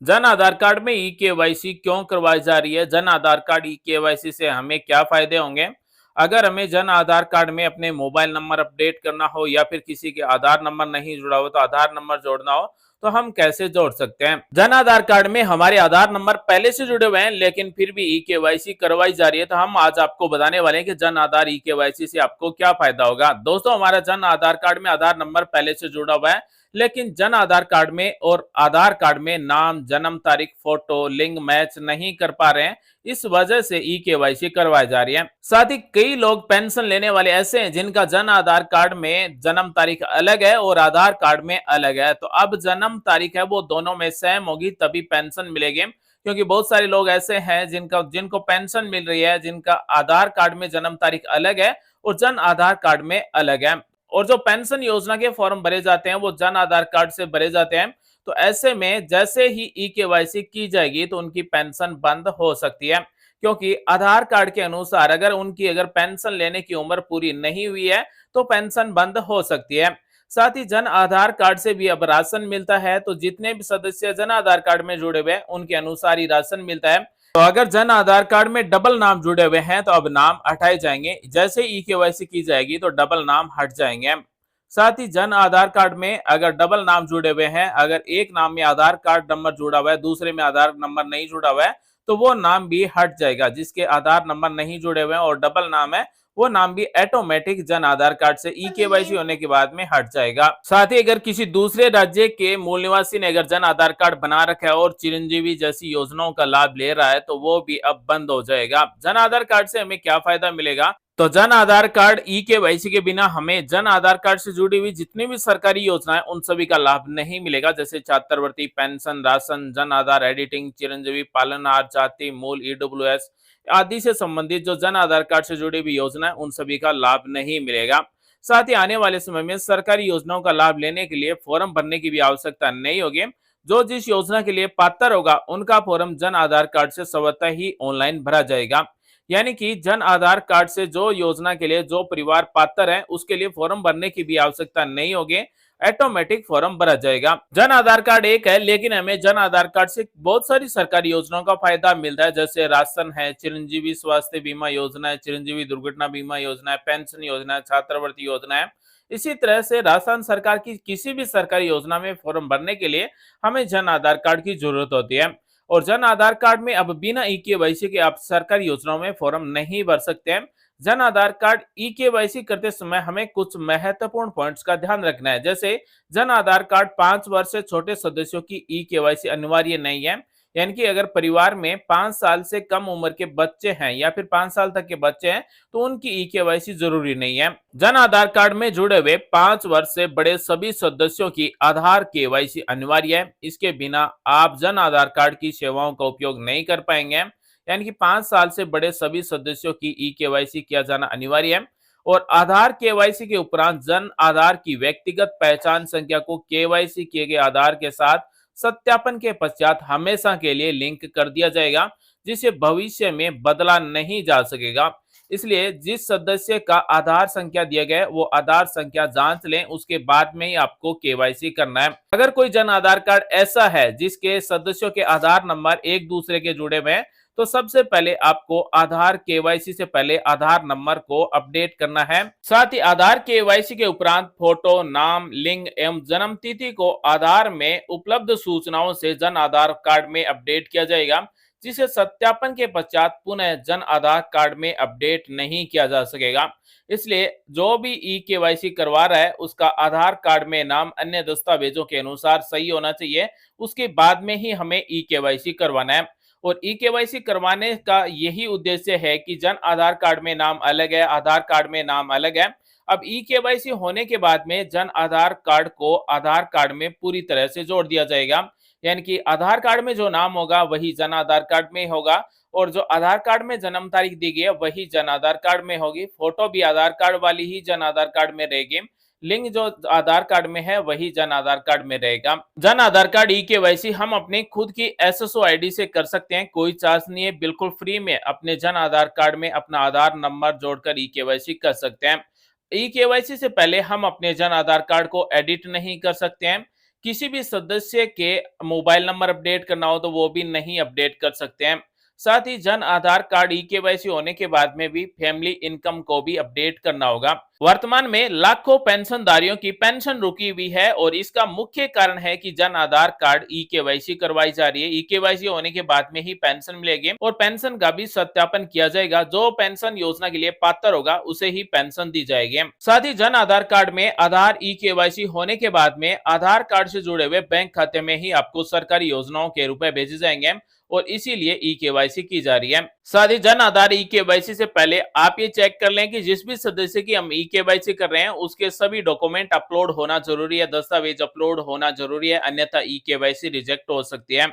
Jan Aadhaar card में e KYC क्यों करवाई जा रही है? Jan Aadhaar card e KYC से हमें क्या फायदे होंगे? अगर हमें जन आधार कार्ड में अपने मोबाइल नंबर अपडेट करना हो या फिर किसी के आधार नंबर नहीं जुड़ा हो तो आधार नंबर जोड़ना हो तो हम कैसे जोड़ सकते हैं? जन आधार कार्ड में हमारे आधार नंबर पहले से जुड़े हुए हैं लेकिन फिर भी ई केवाईसी करवाई जा रही है, तो हम आज आपको बताने वाले हैं कि जन आधार ई केवाईसी से आपको क्या फायदा होगा। दोस्तों, हमारा जन आधार कार्ड में आधार नंबर पहले से जुड़ा हुआ है लेकिन जन आधार कार्ड में और आधार कार्ड में नाम, जन्म तारीख, फोटो, लिंग मैच नहीं कर पा रहे हैं। इस वजह से ई केवाईसी करवाई जा रही है। साथ ही कई लोग पेंशन लेने वाले ऐसे हैं जिनका जन आधार कार्ड में जन्म तारीख अलग है और आधार कार्ड में अलग है, तो अब जन्म तारीख है वो दोनों में सेम होगी तभी पेंशन मिलेगी। क्योंकि बहुत सारे लोग ऐसे हैं जिनको पेंशन मिल रही है, जिनका आधार कार्ड में जन्म तारीख अलग है और जन आधार कार्ड में अलग है। और जो पेंशन योजना के फॉर्म भरे जाते हैं वो जन आधार कार्ड से भरे जाते हैं, तो ऐसे में जैसे ही ई केवाईसी की जाएगी तो उनकी पेंशन बंद हो सकती है। क्योंकि आधार कार्ड के अनुसार अगर पेंशन लेने की उम्र पूरी नहीं हुई है तो पेंशन बंद हो सकती है। साथ ही जन आधार कार्ड से भी अब राशन मिलता है, तो जितने भी सदस्य जन आधार कार्ड में जुड़े हुए हैं उनके अनुसार ही राशन मिलता है। तो अगर जन आधार कार्ड में डबल नाम जुड़े हुए हैं तो अब नाम हटाए जाएंगे, जैसे ई केवाईसी की जाएगी तो डबल नाम हट जाएंगे। साथ ही जन आधार कार्ड में अगर डबल नाम जुड़े हुए हैं, अगर एक नाम में आधार कार्ड नंबर जुड़ा हुआ है दूसरे में आधार नंबर नहीं जुड़ा हुआ है तो वो नाम भी हट जाएगा। जिसके आधार नंबर नहीं जुड़े हुए हैं और डबल नाम है वो नाम भी ऑटोमेटिक जन आधार कार्ड से ई केवाईसी होने के बाद में हट जाएगा। साथ ही अगर किसी दूसरे राज्य के मूल निवासी ने अगर जन आधार कार्ड बना रखा है और चिरंजीवी जैसी योजनाओं का लाभ ले रहा है तो वो भी अब बंद हो जाएगा। जन आधार कार्ड से हमें क्या फायदा मिलेगा? तो Jan Aadhaar card e KYC के बिना हमें जन आधार कार्ड से जुड़ी हुई जितनी भी सरकारी योजनाएं उन सभी का लाभ नहीं मिलेगा, जैसे छात्रवृत्ति, pension, ration, Jan Aadhaar editing, Chiranjeevi, पालनहार, जाति मूल, ईडब्ल्यूएस आदि से संबंधित जो जन आधार कार्ड से जुड़ी हुई योजना है उन सभी का लाभ नहीं मिलेगा। साथ ही आने वाले समय में सरकारी योजनाओं का लाभ लेने के लिए फॉर्म भरने की भी आवश्यकता नहीं होगी। जो जिस योजना के लिए पात्र होगा उनका फॉर्म जन आधार कार्ड से स्वतः ही ऑनलाइन भरा जाएगा। यानी कि जन आधार कार्ड से जो योजना के लिए जो परिवार पात्र है उसके लिए फॉर्म भरने की भी आवश्यकता नहीं होगी, ऑटोमेटिक फॉर्म भरा जाएगा। जन आधार कार्ड एक है लेकिन हमें जन आधार कार्ड से बहुत सारी सरकारी योजनाओं का फायदा मिलता है, जैसे राशन है, चिरंजीवी स्वास्थ्य बीमा योजना है, चिरंजीवी दुर्घटना बीमा योजना है, पेंशन योजना है, छात्रवृत्ति योजना है। इसी तरह से राजस्थान सरकार की किसी भी सरकारी योजना में फॉर्म भरने के लिए हमें जन आधार कार्ड की जरूरत होती है। और जन आधार कार्ड में अब बिना ई केवाईसी के आप सरकारी योजनाओं में फॉर्म नहीं भर सकते हैं। Jan Aadhaar card e KYC करते समय हमें कुछ महत्वपूर्ण पॉइंट्स का ध्यान रखना है, जैसे जन आधार कार्ड 5 वर्ष से छोटे सदस्यों की ई केवाईसी अनिवार्य नहीं है। यानी कि अगर परिवार में 5 साल से कम उम्र के बच्चे हैं या फिर 5 साल तक के बच्चे हैं तो उनकी ई केवाईसी जरूरी नहीं है। जन आधार कार्ड में जुड़े हुए 5 वर्ष से बड़े सभी सदस्यों की आधार केवाईसी अनिवार्य है। इसके बिना आप जन आधार कार्ड की सेवाओं का उपयोग नहीं कर पाएंगे। यानी कि 5 साल से बड़े सभी सदस्यों की ई केवाईसी किया जाना अनिवार्य है। और आधार केवाईसी के उपरांत जन आधार की व्यक्तिगत पहचान संख्या को केवाईसी किए गए आधार के साथ सत्यापन के पश्चात हमेशा के लिए लिंक कर दिया जाएगा, जिसे भविष्य में बदला नहीं जा सकेगा। इसलिए जिस सदस्य का आधार संख्या दिया गया है वो आधार संख्या जांच लें, उसके बाद में ही आपको केवाईसी करना है। अगर कोई जन आधार कार्ड ऐसा है जिसके सदस्यों के आधार नंबर एक दूसरे के जुड़े हुए हैं तो सबसे पहले आपको आधार केवाईसी से पहले आधार नंबर को अपडेट करना है। साथ ही आधार केवाईसी के उपरांत फोटो, नाम, लिंग एवं जन्म तिथि को आधार में उपलब्ध सूचनाओं से जन आधार कार्ड में अपडेट किया जाएगा, जिसे सत्यापन के पश्चात पुनः जन आधार कार्ड में अपडेट नहीं किया जा सकेगा। इसलिए जो भी ई केवाईसी करवा रहा है उसका आधार कार्ड में नाम अन्य दस्तावेजों के अनुसार सही होना चाहिए, उसके बाद में ही हमें ई केवाईसी करवाना है। और ई केवाईसी करवाने का यही उद्देश्य है कि जन आधार कार्ड में नाम अलग है, आधार कार्ड में नाम अलग है। अब ई केवाईसी होने के बाद में जन आधार कार्ड को आधार कार्ड में पूरी तरह से जोड़ दिया जाएगा। यानी कि आधार कार्ड में जो नाम होगा वही जन आधार कार्ड में होगा और जो आधार कार्ड में जन्म तारीख दी गई है वही जन आधार कार्ड में होगी। फोटो भी आधार कार्ड वाली ही जन आधार कार्ड में रहेगी। लिंक जो आधार कार्ड में है वही जन आधार कार्ड में रहेगा। Jan Aadhaar card e KYC हम अपनी खुद की एसएसओ आईडी से कर सकते हैं, कोई चार्ज नहीं है, बिल्कुल फ्री में अपने जन आधार कार्ड में अपना आधार नंबर जोड़कर ई केवाईसी कर सकते हैं। ई केवाईसी से पहले हम अपने जन आधार कार्ड को एडिट नहीं कर सकते हैं, किसी भी सदस्य के मोबाइल नंबर अपडेट करना हो तो वो भी नहीं अपडेट कर सकते हैं। साथ ही जन आधार कार्ड ई-केवाईसी होने के बाद में भी फैमिली इनकम को भी अपडेट करना होगा। वर्तमान में लाखों पेंशनधारियों की पेंशन रुकी हुई है और इसका मुख्य कारण है कि जन आधार कार्ड ई-केवाईसी करवाई जा रही है। ई-केवाईसी होने के बाद में ही पेंशन मिलेगी और पेंशन का भी सत्यापन किया जाएगा। जो पेंशन योजना के लिए पात्र होगा उसे ही पेंशन दी जाएगी। साथ ही जन आधार कार्ड में आधार ई-केवाईसी होने के बाद में आधार कार्ड से जुड़े हुए बैंक खाते में ही आपको सरकारी योजनाओं के रुपए भेजे जाएंगे और इसीलिए ई-केवाईसी की जा रही है। साथ ही जन आधार ई-केवाईसी से पहले आप ये चेक कर लें कि जिस भी सदस्य की हम ई-केवाईसी कर रहे हैं उसके सभी डॉक्यूमेंट अपलोड होना जरूरी है, दस्तावेज अपलोड होना जरूरी है, अन्यथा ई-केवाईसी रिजेक्ट हो सकती है।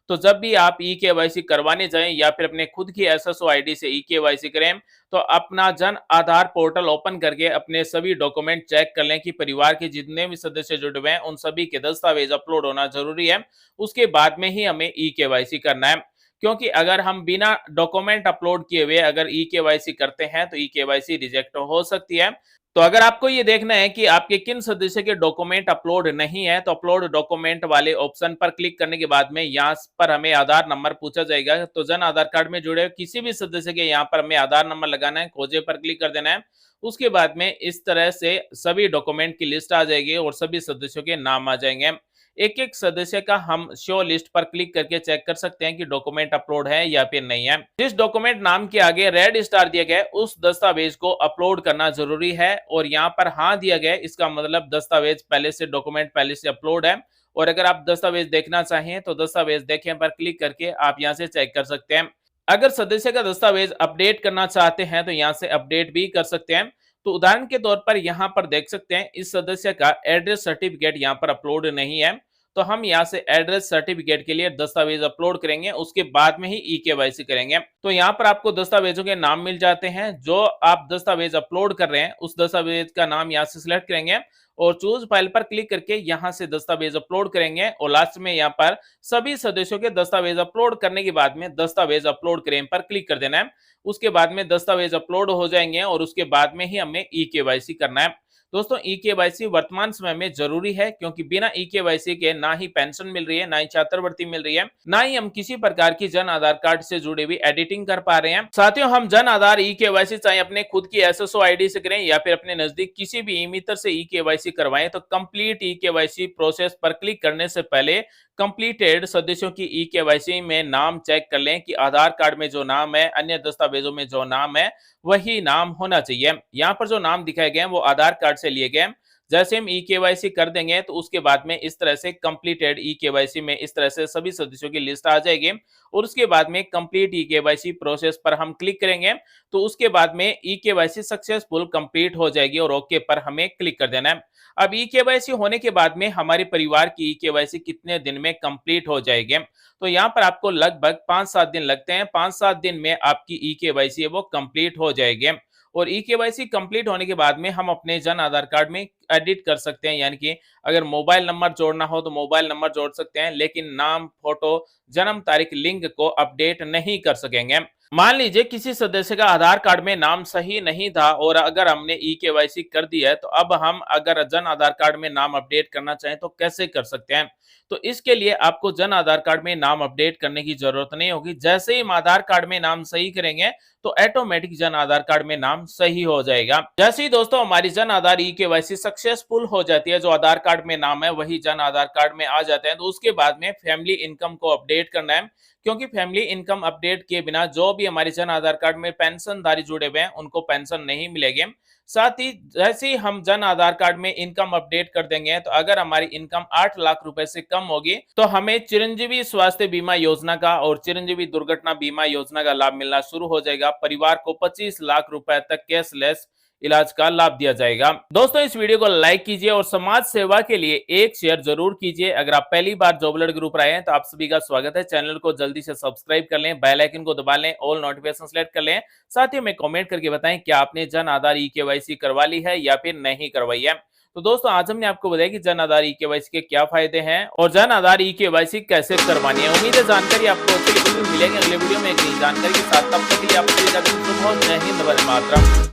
तो जब भी आप ई-केवाईसी करवाने जाएं या फिर अपने खुद की एसएसओ आईडी से ई-केवाईसी करें तो अपना जन आधार पोर्टल ओपन करके अपने सभी डॉक्यूमेंट चेक कर लें कि परिवार के जितने भी सदस्य जुड़े हुए हैं उन सभी के दस्तावेज अपलोड होना जरूरी है। उसके बाद में ही हमें ई-केवाईसी करना है, क्योंकि अगर हम बिना डॉक्यूमेंट अपलोड किए हुए अगर ई-केवाईसी करते हैं तो ई-केवाईसी रिजेक्ट हो सकती है। तो अगर आपको ये देखना है कि आपके किन सदस्य के डॉक्यूमेंट अपलोड नहीं है तो अपलोड डॉक्यूमेंट वाले ऑप्शन पर क्लिक करने के बाद में यहाँ पर हमें आधार नंबर पूछा जाएगा। तो जन आधार कार्ड में जुड़े किसी भी सदस्य के यहाँ पर हमें आधार नंबर लगाना है, खोजे पर क्लिक कर देना है। उसके बाद में इस तरह से सभी डॉक्यूमेंट की लिस्ट आ जाएगी और सभी सदस्यों के नाम आ जाएंगे। एक एक सदस्य का हम शो लिस्ट पर क्लिक करके चेक कर सकते हैं कि डॉक्यूमेंट अपलोड है या फिर नहीं है। जिस डॉक्यूमेंट नाम के आगे रेड स्टार दिया गया है उस दस्तावेज को अपलोड करना जरूरी है और यहाँ पर हाँ दिया गया है, इसका मतलब दस्तावेज पहले से डॉक्यूमेंट पहले से अपलोड है। और अगर आप दस्तावेज देखना चाहें तो दस्तावेज देखें पर क्लिक करके आप यहाँ से चेक कर सकते हैं। अगर सदस्य का दस्तावेज अपडेट करना चाहते हैं तो यहाँ से अपडेट भी कर सकते हैं। तो उदाहरण के तौर पर यहाँ पर देख सकते हैं इस सदस्य का एड्रेस सर्टिफिकेट यहाँ पर अपलोड नहीं है, तो हम यहाँ से एड्रेस सर्टिफिकेट के लिए दस्तावेज अपलोड करेंगे, उसके बाद में ही ई-केवाईसी करेंगे। तो यहाँ पर आपको दस्तावेजों के नाम मिल जाते हैं। जो आप दस्तावेज अपलोड कर रहे हैं उस दस्तावेज का नाम यहाँ से सिलेक्ट करेंगे और चूज फाइल पर क्लिक करके यहाँ से दस्तावेज अपलोड करेंगे और लास्ट में यहाँ पर सभी सदस्यों के दस्तावेज अपलोड करने के बाद में दस्तावेज अपलोड करें पर क्लिक कर देना है। उसके बाद में दस्तावेज अपलोड हो जाएंगे और उसके बाद में ही हमें ई-केवाईसी करना है। दोस्तों ई-केवाईसी वर्तमान समय में जरूरी है, क्योंकि बिना ई-केवाईसी के ना ही पेंशन मिल रही है, ना ही छात्रवृत्ति मिल रही है, ना ही हम किसी प्रकार की जन आधार कार्ड से जुड़ी हुई एडिटिंग कर पा रहे हैं। साथियों, हम जन आधार ई-केवाईसी चाहे अपने खुद की एसएसओ आईडी से करें या फिर अपने नजदीक किसी भी ई-मित्र से ई-केवाईसी करवाएं, तो कंप्लीट ई-केवाईसी प्रोसेस पर क्लिक करने से पहले कंप्लीटेड सदस्यों की ई-केवाईसी में नाम चेक कर लें कि आधार कार्ड में जो नाम है, अन्य दस्तावेजों में जो नाम है वही नाम होना चाहिए। यहाँ पर जो नाम दिखाए गए हैं वो आधार कार्ड से लिए गए हैं। जैसे हम ई-केवाईसी कर देंगे तो उसके बाद में इस तरह से कंप्लीटेड ई-केवाईसी में इस तरह से सभी सदस्यों की लिस्ट आ जाएगी और उसके बाद में कंप्लीट ई-केवाईसी प्रोसेस पर हम क्लिक करेंगे तो उसके बाद में ई-केवाईसी सक्सेसफुल कंप्लीट हो जाएगी और ओके पर हमें क्लिक कर देना है। अब ई-केवाईसी होने के बाद में हमारे परिवार की ई-केवाईसी कितने दिन में कंप्लीट हो जाएगी? तो यहाँ पर आपको लगभग 5-7 दिन लगते हैं। 5-7 दिन में आपकी ई-केवाईसी है वो कंप्लीट हो जाएगी और ई-केवाईसी कंप्लीट होने के बाद में हम अपने जन आधार कार्ड में एडिट कर सकते हैं, यानी कि अगर मोबाइल नंबर जोड़ना हो तो मोबाइल नंबर जोड़ सकते हैं, लेकिन नाम, फोटो, जन्म तारीख लिंक को अपडेट नहीं कर सकेंगे। मान लीजिए किसी सदस्य का आधार कार्ड में नाम सही नहीं था और अगर हमने ई-केवाईसी कर दी है तो अब हम अगर जन आधार कार्ड में नाम अपडेट करना चाहें तो कैसे कर सकते हैं? तो इसके लिए आपको जन आधार कार्ड में नाम अपडेट करने की जरूरत नहीं होगी। जैसे ही हम आधार कार्ड में नाम सही करेंगे तो ऑटोमेटिक जन आधार कार्ड में नाम सही हो जाएगा। जैसे ही दोस्तों हमारी जन आधार ई-केवाईसी सक्सेसफुल हो जाती है, जो आधार कार्ड में नाम है वही जन आधार कार्ड में आ जाते हैं, तो उसके बाद में फैमिली इनकम को अपडेट करना है, क्योंकि फैमिली इनकम अपडेट किए बिना जो भी हमारे जन आधार कार्ड में पेंशनधारी जुड़े हुए हैं उनको पेंशन नहीं मिलेगी। साथ ही जैसे ही हम जन आधार कार्ड में इनकम अपडेट कर देंगे तो अगर हमारी इनकम 8 लाख रुपए से कम होगी तो हमें चिरंजीवी स्वास्थ्य बीमा योजना का और चिरंजीवी दुर्घटना बीमा योजना का लाभ मिलना शुरू हो जाएगा। परिवार को 25 लाख रुपए तक कैशलेस इलाज का लाभ दिया जाएगा। दोस्तों इस वीडियो को लाइक कीजिए और समाज सेवा के लिए एक शेयर जरूर कीजिए। अगर आप पहली बार जॉब अलर्ट ग्रुप पर आए हैं तो आप सभी का स्वागत है। चैनल को जल्दी से सब्सक्राइब कर लें, बेल आइकन को दबा लें, ऑल नोटिफिकेशन सेलेक्ट कर लें। साथ ही हमें कमेंट करके बताएं क्या आपने जन आधार ई-केवाईसी करवा ली है या फिर नहीं करवाई है। तो दोस्तों आज हमने आपको बताया कि जन आधार ई-केवाईसी के क्या फायदे हैं और जन आधार ई-केवाईसी कैसे करवानी है। उम्मीद है जानकारी आपको अच्छी लगी। मिलेंगे अगले वीडियो में एक नई जानकारी के साथ, तब तक के लिए आपको जय हिंद, वंदे मातरम।